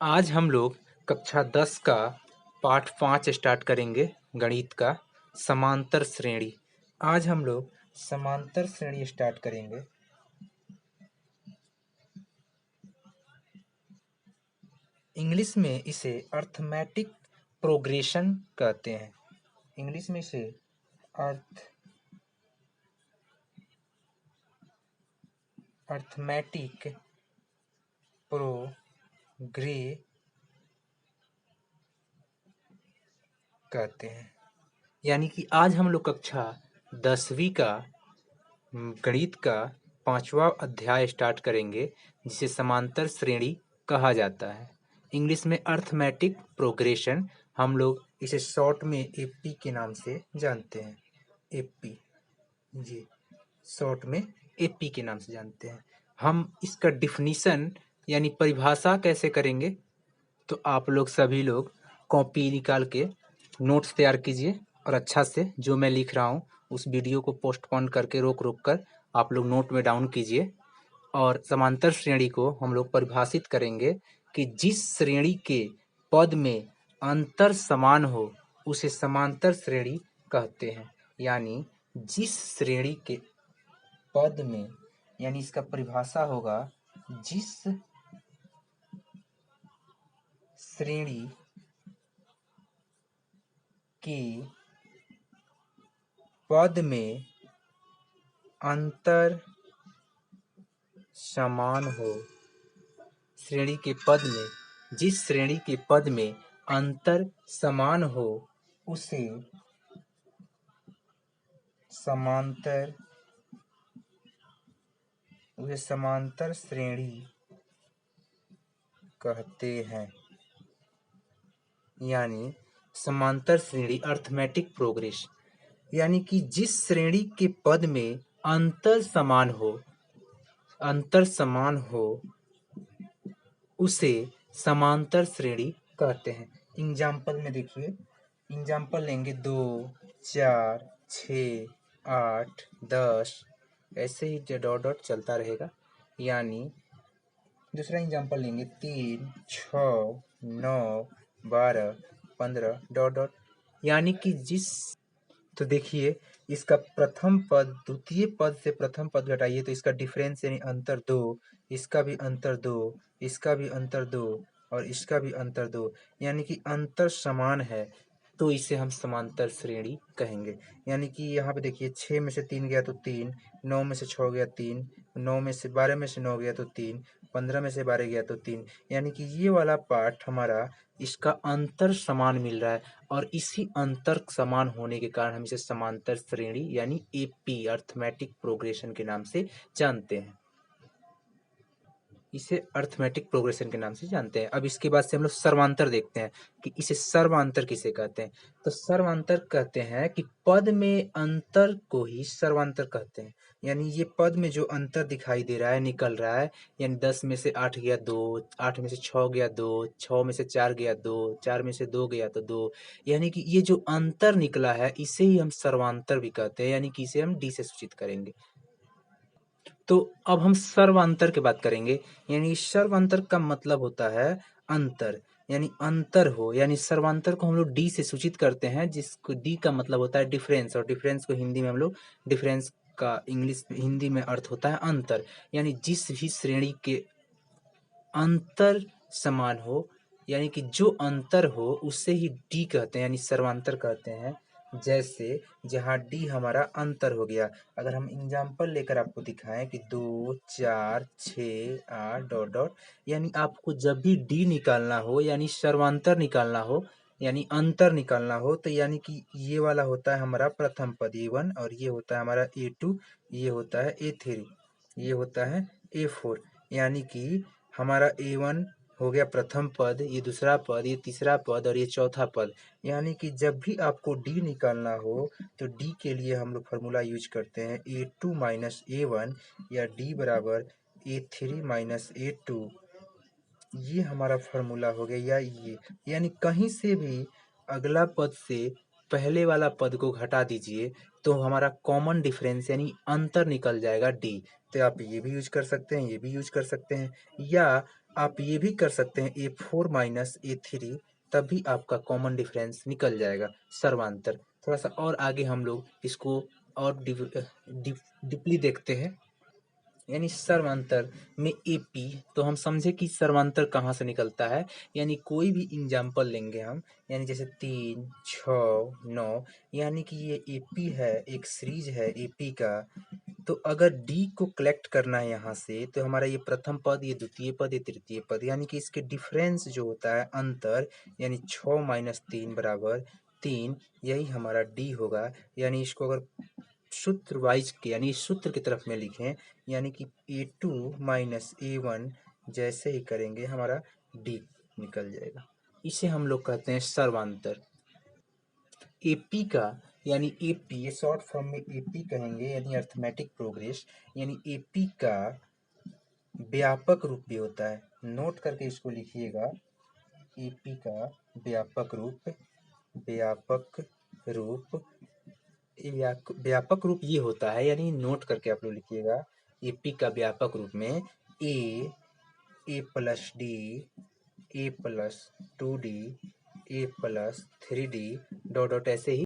आज हम लोग कक्षा 10 का पाठ 5 स्टार्ट करेंगे। गणित का समांतर श्रेणी। आज हम लोग समांतर श्रेणी स्टार्ट करेंगे। इंग्लिश में इसे अर्थमेटिक प्रोग्रेशन कहते हैं। इंग्लिश में इसे अर्थमेटिक प्रोग्रे कहते हैं। यानी कि आज हम लोग कक्षा 10वीं का गणित का 5वां अध्याय स्टार्ट करेंगे, जिसे समांतर श्रेणी कहा जाता है। इंग्लिश में अर्थमेटिक प्रोग्रेशन, हम लोग इसे शॉर्ट में एपी के नाम से जानते हैं। एपी जी, शॉर्ट में एपी के नाम से जानते हैं। हम इसका डिफिनीशन यानी परिभाषा कैसे करेंगे, तो आप लोग सभी लोग कॉपी निकाल के नोट्स तैयार कीजिए और अच्छा से जो मैं लिख रहा हूँ उस वीडियो को पोस्टपोन करके रोक कर आप लोग नोट में डाउन कीजिए। और समांतर श्रेणी को हम लोग परिभाषित करेंगे कि जिस श्रेणी के पद में अंतर समान हो उसे समांतर श्रेणी कहते हैं। यानी जिस श्रेणी के पद में, यानी इसका परिभाषा होगा जिस श्रेणी के पद में अंतर समान हो, श्रेणी के पद में जिस श्रेणी के पद में अंतर समान हो उसे समांतर श्रेणी कहते हैं। यानी समांतर श्रेणी अर्थमेटिक प्रोग्रेस, यानी कि जिस श्रेणी के पद में अंतर समान हो उसे समांतर श्रेणी कहते हैं। एग्जाम्पल में देखिए, एग्जाम्पल लेंगे 2, 4, 6, 8, 10, ऐसे ही डॉट डॉट चलता रहेगा। यानी दूसरा एग्जाम्पल लेंगे 3, 6, 9, 12, 15 डॉट डॉट। यानी कि तो देखिए, इसका प्रथम पद द्वितीय पद से प्रथम पद घटाइए तो इसका डिफरेंस यानी अंतर 2, इसका भी अंतर 2, इसका भी अंतर 2 और इसका भी अंतर 2, यानी कि अंतर समान है तो इसे हम समांतर श्रेणी कहेंगे। यानी कि यहाँ पे देखिए 6 में से 3 गया तो 3, 9 में से 6 गया 3, 9 में से 12 में से 9 गया तो 3, 15 में से 12 गया तो 3। यानी कि ये वाला पार्ट हमारा इसका अंतर समान मिल रहा है और इसी अंतर समान होने के कारण हम इसे समांतर श्रेणी यानी एपी अर्थमेटिक प्रोग्रेशन के नाम से जानते हैं। इसे अर्थमेटिक प्रोग्रेशन के नाम से जानते हैं। अब इसके बाद से हम लोग सर्वांतर देखते हैं कि इसे सर्वांतर किसे कहते हैं। तो सर्वांतर कहते हैं कि पद में अंतर को ही सर्वांतर कहते हैं। यानी ये पद में जो अंतर दिखाई दे रहा है, निकल रहा है, यानी 10 में से 8 गया 2, 8 में से 6 गया 2, 6 में से 4 गया 2, 4 में से 2 गया तो 2, यानी कि ये जो अंतर निकला है इसे ही हम सर्वांतर भी कहते हैं। यानी कि इसे हम डी से सूचित करेंगे। तो अब हम सर्वांतर की बात करेंगे। यानी सर्वांतर का मतलब होता है अंतर, यानी अंतर हो, यानी सर्वांतर को हम लोग डी से सूचित करते हैं, जिसको डी का मतलब होता है डिफरेंस, और डिफरेंस को हिंदी में हम लोग डिफरेंस का हिंदी में अर्थ होता है अंतर। यानी जिस भी श्रेणी के अंतर समान हो, यानी कि जो अंतर हो उससे ही डी कहते हैं, यानी सर्वांतर कहते हैं। जैसे जहाँ डी हमारा अंतर हो गया, अगर हम एग्जाम्पल लेकर आपको दिखाएं कि 2, 4, 6, 8 डॉट डॉट, यानी आपको जब भी डी निकालना हो यानी सर्वांतर निकालना हो यानी अंतर निकालना हो, तो यानी कि ये वाला होता है हमारा प्रथम पद A1 और ये होता है हमारा A2, ये होता है A3, ये होता है A4। यानी कि हमारा A1 हो गया प्रथम पद, ये दूसरा पद, ये तीसरा पद और ये चौथा पद। यानी कि जब भी आपको डी निकालना हो तो डी के लिए हम लोग फार्मूला यूज करते हैं A2 माइनस A1 या डी बराबर A3 माइनस A2। ये हमारा फार्मूला हो गया। या ये यानी कहीं से भी अगला पद से पहले वाला पद को घटा दीजिए तो हमारा कॉमन डिफरेंस यानी अंतर निकल जाएगा डी। तो आप ये भी यूज कर सकते हैं, ये भी यूज कर सकते हैं। या आप ये भी कर सकते हैं A4 माइनस A3, तब भी आपका कॉमन डिफरेंस निकल जाएगा सर्वांतर। थोड़ा सा और आगे हम लोग इसको और डीपली देखते हैं। यानी सर्वांतर में एपी, तो हम समझे कि सर्वांतर कहाँ से निकलता है। यानी कोई भी एग्जाम्पल लेंगे हम, यानी जैसे 3, 6, 9, यानी कि ये एपी है, एक सीरीज है एपी का। तो अगर डी को कलेक्ट करना है यहाँ से, तो हमारा ये प्रथम पद, ये द्वितीय पद, ये तृतीय पद, यानी कि इसके डिफरेंस जो होता है अंतर, यानी 6 माइनस 3 बराबर 3, यही हमारा डी होगा। यानी इसको अगर सूत्र वाइज के, यानी इस सूत्र की तरफ में लिखें, यानी कि A2 माइनस A1 जैसे ही करेंगे हमारा डी निकल जाएगा। इसे हम लोग कहते हैं सर्वांतर। एपी का, यानी एपी शॉर्ट फॉर्म में एपी कहेंगे, यानी अर्थमेटिक प्रोग्रेस। यानी एपी का व्यापक रूप भी होता है, नोट करके इसको लिखिएगा। एपी का व्यापक रूप, व्यापक रूप, व्यापक रूप ये होता है, यानी नोट करके आप लोग लिखिएगा। एपी का व्यापक रूप में A plus D, A+2D, A+3D, dot dot ऐसे ही